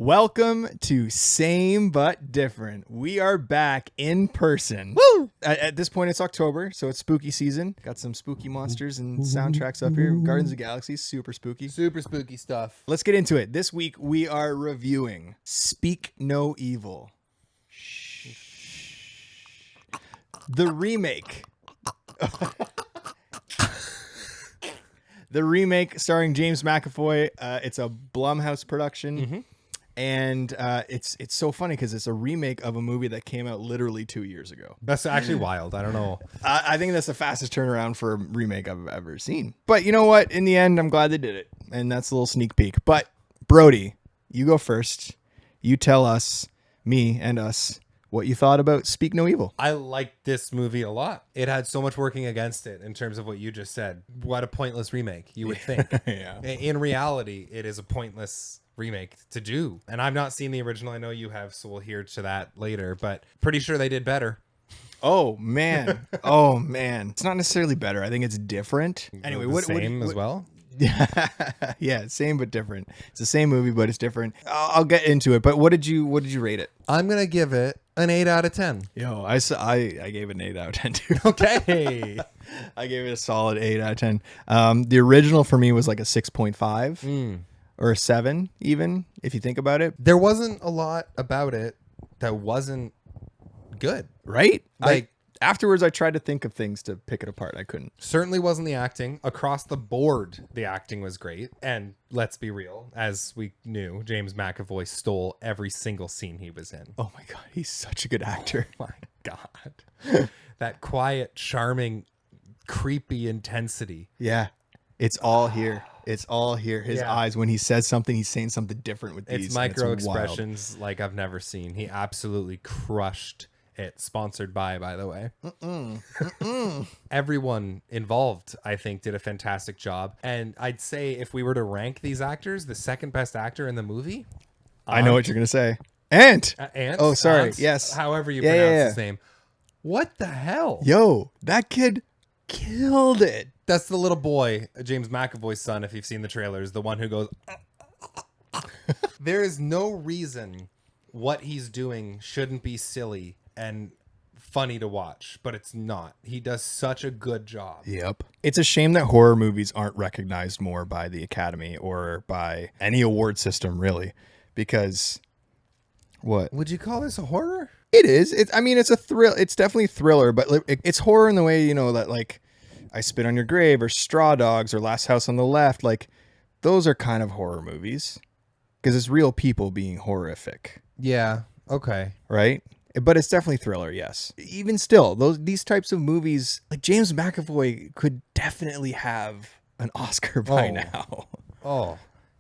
Welcome to Same But Different. We are back in person. Woo! At this point, it's October, so it's spooky season. Got some spooky monsters and soundtracks up here. Guardians of the Galaxy, super spooky. Super spooky stuff. Let's get into it. This week, we are reviewing Speak No Evil. The remake. The remake starring James McAvoy. It's a Blumhouse production. Mm-hmm. And it's so funny because it's a remake of a movie that came out literally 2 years ago. That's actually wild. I don't know. I think that's the fastest turnaround for a remake I've ever seen. But you know what? In the end, I'm glad they did it. And that's a little sneak peek. But Brody, you go first. You tell us, me and us, what you thought about Speak No Evil. I liked this movie a lot. It had so much working against it in terms of what you just said. What a pointless remake, you would think. Yeah. In reality, it is a pointless remake to do. And I've not seen the original. I know you have, so we'll hear to that later. But pretty sure they did better. Oh, man. Oh, man. It's not necessarily better. I think it's different. Anyway, The same as well? Yeah, same but different. It's the same movie, but it's different. I'll get into it. But what did you rate it? I'm going to give it an 8 out of 10. Yo, I gave it an 8 out of 10 too. Okay. I gave it a solid 8 out of 10. The original for me was like a 6.5 or a 7 even, if you think about it. There wasn't a lot about it that wasn't good. Right? Like, afterwards, I tried to think of things to pick it apart. I couldn't. certainly wasn't the acting. Across the board, the acting was great. And let's be real, as we knew, James McAvoy stole every single scene he was in. Oh my God, he's such a good actor. My God. That quiet, charming, creepy intensity. Yeah, it's all here. It's all here. His Yeah. eyes, when he says something, he's saying something different with these. It's and micro wild. expressions like I've never seen. He absolutely crushed it. Sponsored by the way. Everyone involved, I think, did a fantastic job. And I'd say if we were to rank these actors, the second best actor in the movie, I know what you're gonna say. Ant. Ant. Oh, sorry. Ant, Yes. However you Yeah, pronounce yeah, his name. What the hell? Yo, that kid killed it. That's the little boy, James McAvoy's son, if you've seen the trailers, the one who goes... There is no reason what he's doing shouldn't be silly and funny to watch, but it's not. He does such a good job. Yep. It's a shame that horror movies aren't recognized more by the Academy or by any award system, really, because what? Would you call this a horror? It is. I mean, it's a thrill. It's definitely thriller, but it's horror in the way, you know, that like I Spit on Your Grave or Straw Dogs or Last House on the Left. Like those are kind of horror movies because it's real people being horrific. Yeah. Okay. Right. But it's definitely thriller. Yes. Even still, these types of movies, like James McAvoy could definitely have an Oscar by now. Oh,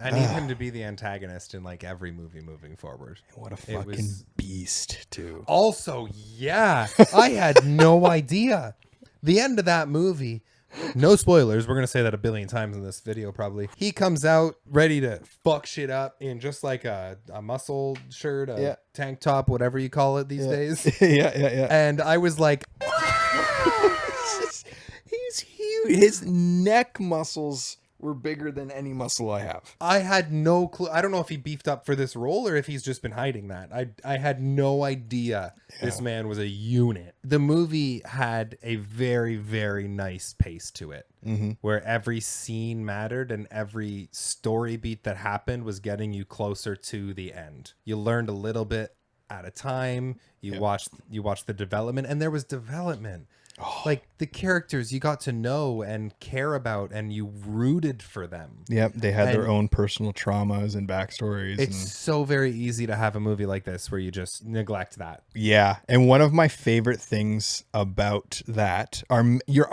I need him to be the antagonist in like every movie moving forward. What a fucking beast, too. Also, yeah, I had no idea. The end of that movie, no spoilers. We're going to say that a billion times in this video, probably. He comes out ready to fuck shit up in just like a muscle shirt, a tank top, whatever you call it these days. Yeah. And I was like, he's huge. His neck muscles were bigger than any muscle I have. I had no clue. I don't know if he beefed up for this role or if he's just been hiding that. I had no idea this man was a unit. The movie had a very, very nice pace to it, where every scene mattered and every story beat that happened was getting you closer to the end. You learned a little bit at a time. You watched the development, and there was development. Like the characters you got to know and care about, and you rooted for them. Yep, they had their own personal traumas and backstories. It's so very easy to have a movie like this where you just neglect that. Yeah, and one of my favorite things about that, our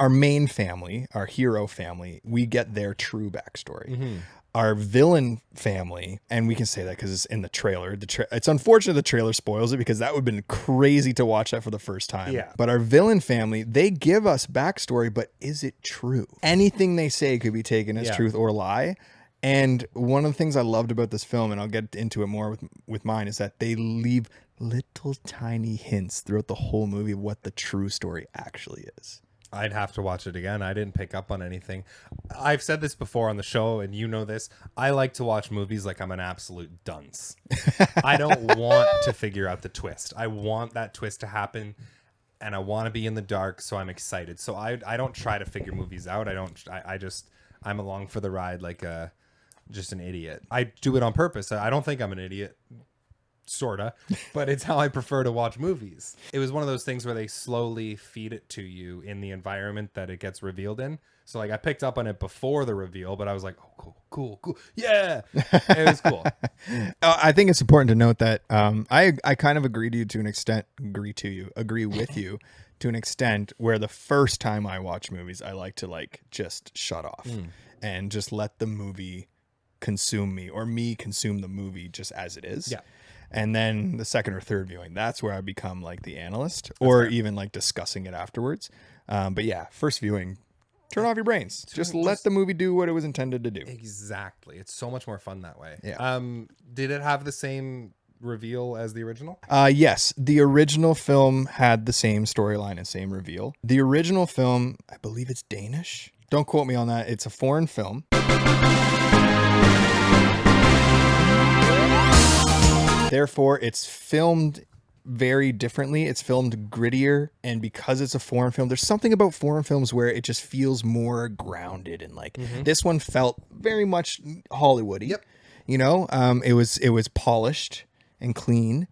main family, our hero family, we get their true backstory. Our villain family, and we can say that because it's in the trailer. It's unfortunate the trailer spoils it because that would have been crazy to watch that for the first time. Yeah. But our villain family, they give us backstory, but is it true? Anything they say could be taken as truth or lie. And one of the things I loved about this film, and I'll get into it more with mine, is that they leave little tiny hints throughout the whole movie of what the true story actually is. I'd have to watch it again. I didn't pick up on anything. I've said this before on the show, and you know this. I like to watch movies like I'm an absolute dunce. I don't want to figure out the twist. I want that twist to happen, and I want to be in the dark, so I'm excited. So I don't try to figure movies out. I'm along for the ride like just an idiot. I do it on purpose. I don't think I'm an idiot. Sorta, but it's how I prefer to watch movies. It was one of those things where they slowly feed it to you in the environment that it gets revealed in. So like I picked up on it before the reveal, but I was like, oh, cool. Yeah. It was cool. I think it's important to note that I kind of agree with you to an extent to an extent where the first time I watch movies, I like to like just shut off and just let the movie consume me or me consume the movie just as it is. Yeah. And then the second or third viewing, that's where I become like the analyst or even like discussing it afterwards. But yeah, first viewing, turn off your brains. Just let the movie do what it was intended to do. Exactly. It's so much more fun that way. Yeah. Did it have the same reveal as the original? Yes. The original film had the same storyline and same reveal. The original film, I believe it's Danish. Don't quote me on that. It's a foreign film. Therefore, it's filmed very differently. It's filmed grittier, and because it's a foreign film, there's something about foreign films where it just feels more grounded, and like this one felt very much Hollywoody. Yep. You know, it was polished and clean,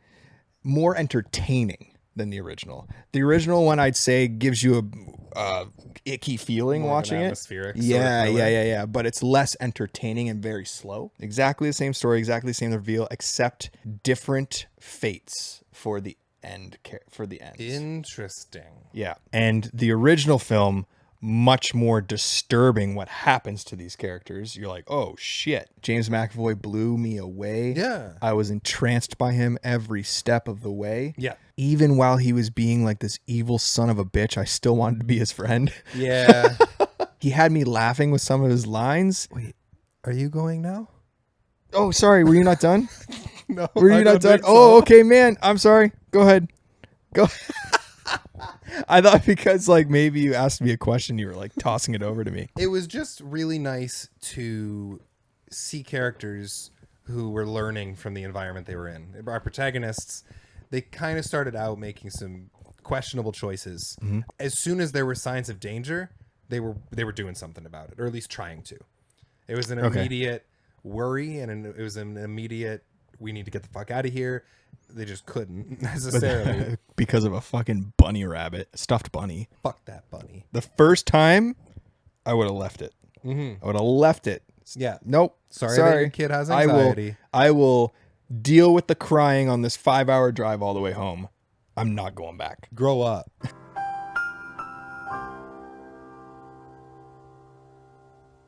more entertaining than the original. The original one, I'd say, gives you a icky feeling More watching of an it. atmospheric sort of Yeah, thriller. yeah. But it's less entertaining and very slow. Exactly the same story, exactly the same reveal, except different fates for the end. For the ends. Interesting. Yeah, and the original film, much more disturbing what happens to these characters. You're like, oh shit. James McAvoy blew me away. Yeah. I was entranced by him every step of the way. Yeah. Even while he was being like this evil son of a bitch, I still wanted to be his friend. Yeah. He had me laughing with some of his lines. Wait, are you going now? Oh, sorry. Were you not done? No. Were you not done? Oh, okay, man. I'm sorry. Go ahead. Go. I thought because like maybe you asked me a question, you were like tossing it over to me. It was just really nice to see characters who were learning from the environment they were in. Our protagonists, they kind of started out making some questionable choices. As soon as there were signs of danger, they were doing something about it, or at least trying to. It was an immediate worry, and it was an immediate, we need to get the fuck out of here. They just couldn't necessarily. Because of a fucking bunny rabbit, stuffed bunny. Fuck that bunny. The first time, I would have left it. I would have left it. Yeah. Nope. Sorry that your kid has anxiety. I will deal with the crying on this 5-hour drive all the way home. I'm not going back. Grow up.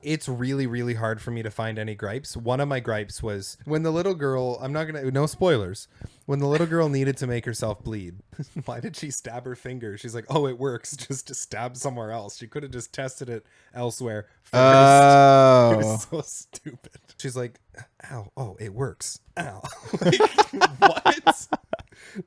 It's really, really hard for me to find any gripes. One of my gripes was when the little girl, no spoilers, when the little girl needed to make herself bleed. Why did she stab her finger? She's like, oh, it works just to stab somewhere else. She could have just tested it elsewhere first. It was so stupid. She's like, ow, oh, it works. Ow. Like, what?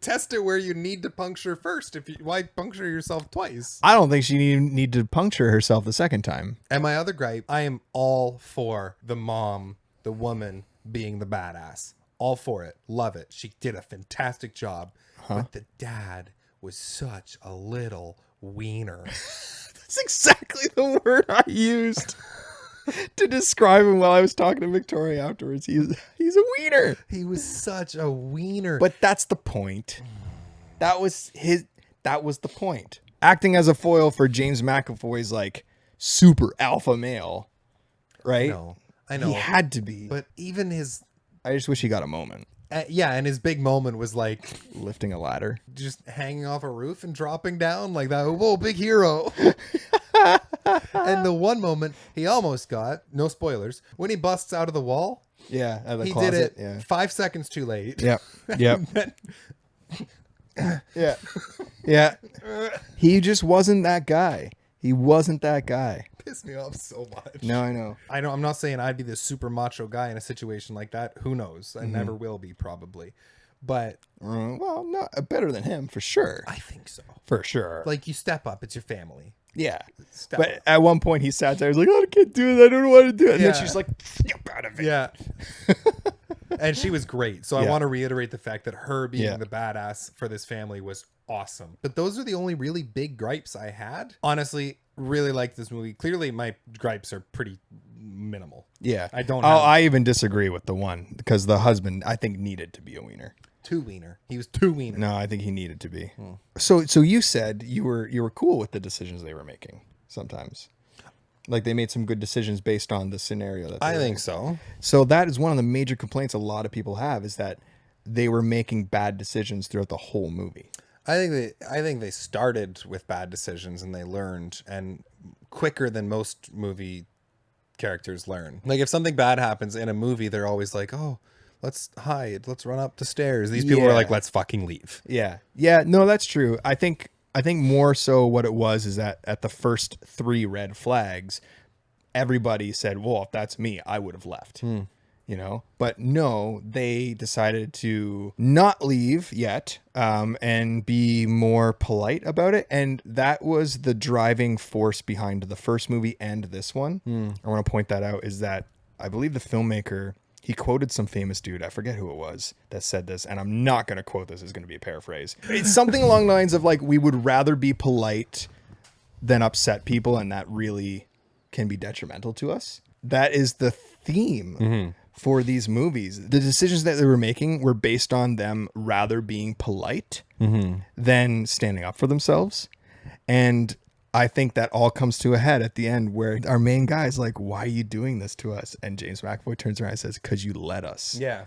Test it where you need to puncture first. Why puncture yourself twice? I don't think she need to puncture herself the second time. And my other gripe, I am all for the mom, the woman being the badass. All for it. Love it. She did a fantastic job. But the dad was such a little wiener. That's exactly the word I used to describe him while I was talking to Victoria afterwards. He's a wiener. He was such a wiener. But that's the point. That was the point. Acting as a foil for James McAvoy's like super alpha male, right? I know. He had to be. But even his... I just wish he got a moment. yeah, and his big moment was like... lifting a ladder. Just hanging off a roof and dropping down like that. Whoa, big hero. And the one moment he almost got, no spoilers, when he busts out of the wall. Yeah, at the He closet. did it 5 seconds too late. Yep. Yeah. He just wasn't that guy. He wasn't that guy. Pissed me off so much. No, I know. I'm not saying I'd be this super macho guy in a situation like that. Who knows? I never will be, probably. But well, no, better than him for sure. I think so. For sure. Like, you step up. It's your family. Yeah. Step But up. at one point he sat there, he was like, oh, I can't do it. I don't want to do it. And Yeah. then she's like, snap out of it. Yeah. And she was great. So I Yeah. want to reiterate the fact that her being Yeah. the badass for this family was awesome. But those are the only really big gripes I had. Honestly, really liked this movie. Clearly, my gripes are pretty minimal. Yeah. I don't Oh, have- I even disagree with the one because the husband, I think, needed to be a wiener. Too wiener. He was too wiener. No, I think he needed to be. So you said you were cool with the decisions they were making sometimes. Like they made some good decisions based on the scenario that they I were think in. so. So that is one of the major complaints a lot of people have is that they were making bad decisions throughout the whole movie. I think they started with bad decisions and they learned, and quicker than most movie characters learn. Like if something bad happens in a movie, they're always like, "Oh, let's hide, let's run up the stairs." These people are Yeah. like, "Let's fucking leave." Yeah. Yeah, no, that's true. I think more so what it was is that at the first 3 red flags, everybody said, well, if that's me, I would have left. You know, but no, they decided to not leave yet and be more polite about it. And that was the driving force behind the first movie and this one. I want to point that out is that I believe the filmmaker, he quoted some famous dude, I forget who it was, that said this, and I'm not going to quote this, it's going to be a paraphrase. It's something along the lines of like, we would rather be polite than upset people, and that really can be detrimental to us. That is the theme for these movies. The decisions that they were making were based on them rather being polite than standing up for themselves. And I think that all comes to a head at the end where our main guy is like, why are you doing this to us? And James McAvoy turns around and says, because you let us. Yeah.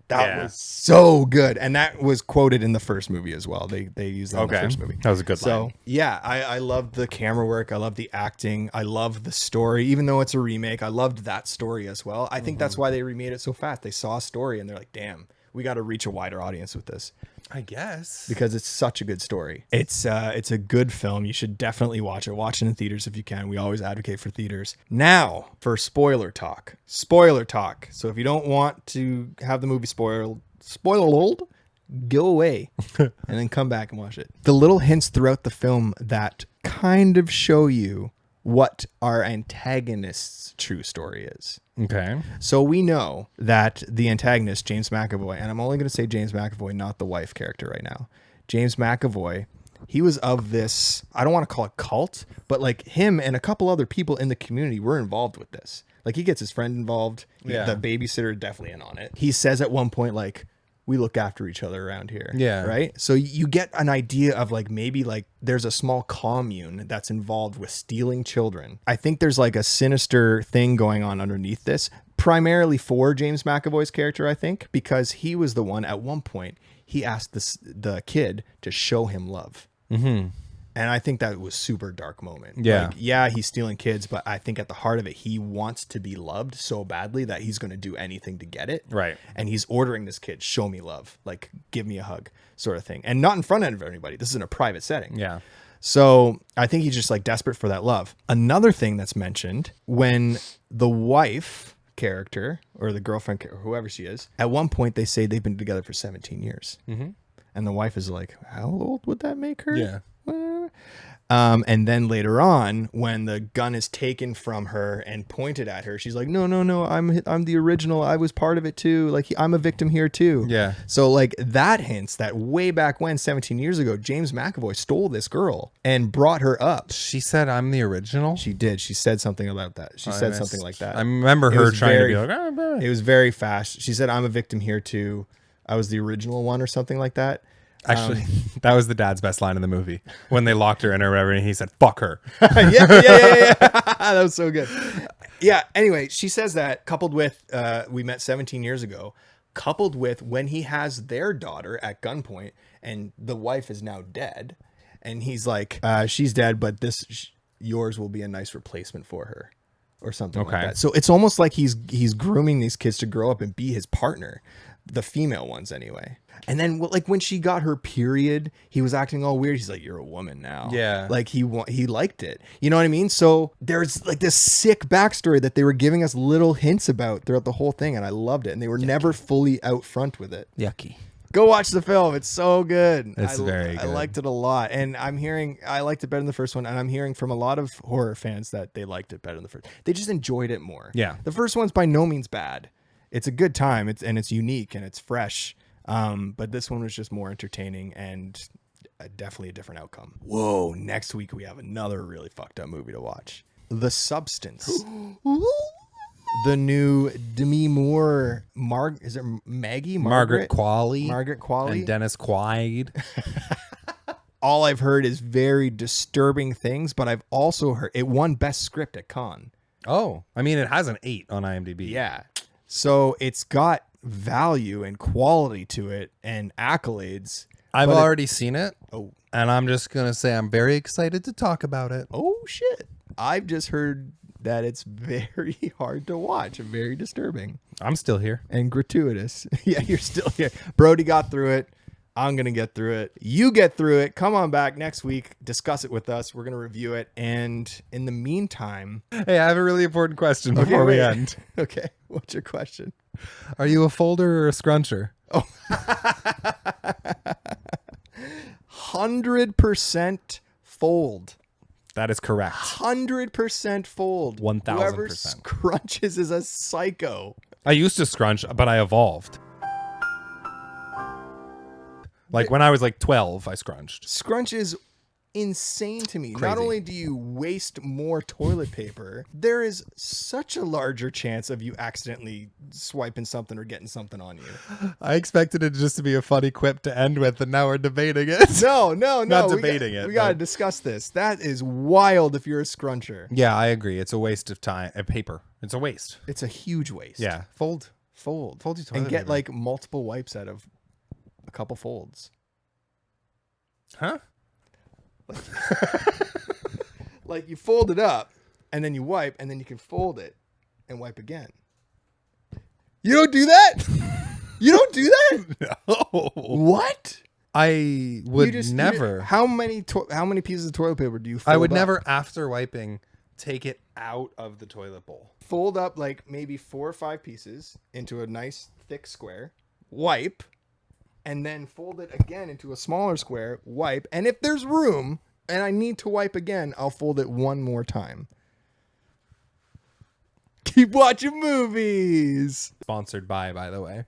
That was so good. And that was quoted in the first movie as well. They used that in the first movie. That was a good line. So yeah, I love the camera work. I love the acting. I love the story. Even though it's a remake, I loved that story as well. I think that's why they remade it so fast. They saw a story and they're like, damn, we got to reach a wider audience with this. I guess. Because it's such a good story. It's a good film. You should definitely watch it. Watch it in theaters if you can. We always advocate for theaters. Now for spoiler talk. Spoiler talk. So if you don't want to have the movie spoiled, go away and then come back and watch it. The little hints throughout the film that kind of show you what our antagonist's true story is. Okay. So we know that the antagonist, James McAvoy, and I'm only going to say James McAvoy, not the wife character right now. James McAvoy, he was of this, I don't want to call it cult, but like him and a couple other people in the community were involved with this. Like he gets his friend involved. Yeah. The babysitter definitely in on it. He says at one point, like, we look after each other around here. Yeah. Right. So you get an idea of like, maybe like there's a small commune that's involved with stealing children. I think there's like a sinister thing going on underneath this, primarily for James McAvoy's character, I think, because he was the one at one point, he asked the kid to show him love. Mm-hmm. And I think that was super dark moment. Yeah. Like, yeah, he's stealing kids, but I think at the heart of it, he wants to be loved so badly that he's going to do anything to get it. Right. And he's ordering this kid, show me love, like give me a hug sort of thing. And not in front of anybody. This is in a private setting. Yeah. So I think he's just like desperate for that love. Another thing that's mentioned when the wife character or the girlfriend or whoever she is, at one point they say they've been together for 17 years. Mm-hmm. And the wife is like, how old would that make her? Yeah. And then later on, when the gun is taken from her and pointed at her, she's like, no, I'm the original. I was part of it too. Like I'm a victim here too. Yeah. So like that hints that way back when, 17 years ago, James McAvoy stole this girl and brought her up. She said, "I'm the original." She did. She said something about that. She said something like that. I remember It her was trying very- to be like, "Oh, boy." It was very fast. She said, I'm a victim here too. I was the original one or something like that. Actually, that was the dad's best line in the movie when they locked her in or whatever, and he said, "Fuck her." yeah. That was so good. Yeah. Anyway, she says that coupled with we met 17 years ago, coupled with when he has their daughter at gunpoint and the wife is now dead, and he's like, she's dead, but yours will be a nice replacement for her, or something like that. So it's almost like he's grooming these kids to grow up and be his partner, the female ones anyway. And then like when she got her period, he was acting all weird. He's like, you're a woman now. Yeah. Like he liked it. You know what I mean? So there's like this sick backstory that they were giving us little hints about throughout the whole thing. And I loved it. And they were never fully out front with it. Yucky. Go watch the film. It's so good. It's very good. I liked it a lot. And I liked it better than the first one. And I'm hearing from a lot of horror fans that they liked it better than the first. They just enjoyed it more. Yeah. The first one's by no means bad. It's a good time. It's unique and it's fresh. But this one was just more entertaining and definitely a different outcome. Whoa. Next week, we have another really fucked up movie to watch. The Substance. The new Demi Moore, is it Maggie? Margaret Qualley. Margaret Qualley. And Dennis Quaid. All I've heard is very disturbing things, but I've also heard it won Best Script at Cannes. Oh, I mean, it has an 8 on IMDb. Yeah. So it's got value and quality to it and accolades. I've already seen it. Oh. And I'm just going to say I'm very excited to talk about it. Oh, shit. I've just heard that it's very hard to watch and very disturbing. I'm still here. And gratuitous. Yeah, you're still here. Brody got through it. I'm going to get through it. You get through it. Come on back next week. Discuss it with us. We're going to review it. And in the meantime... Hey, I have a really important question before we end. Okay. What's your question? Are you a folder or a scruncher? Oh. 100% fold. That is correct. 100% fold. 1000%. Whoever scrunches is a psycho. I used to scrunch, but I evolved. Like when I was like 12, I scrunched. Scrunch is insane to me. Crazy. Not only do you waste more toilet paper, there is such a larger chance of you accidentally swiping something or getting something on you. I expected it just to be a funny quip to end with, and now we're debating it. No. Not debating it. We got to discuss this. That is wild if you're a scruncher. Yeah, I agree. It's a waste of time. Paper. It's a waste. It's a huge waste. Yeah. Fold your toilet and get paper. like multiple wipes out of a couple folds. Huh? Like you fold it up and then you wipe and then you can fold it and wipe again. You don't do that? You don't do that? No. What? I would never. How many pieces of toilet paper do you fold I would up? never, after wiping, take it out of the toilet bowl. Fold up like maybe 4 or 5 pieces into a nice thick square, wipe, and then fold it again into a smaller square, wipe, and if there's room and I need to wipe again, I'll fold it one more time. Keep watching movies. Sponsored by the way.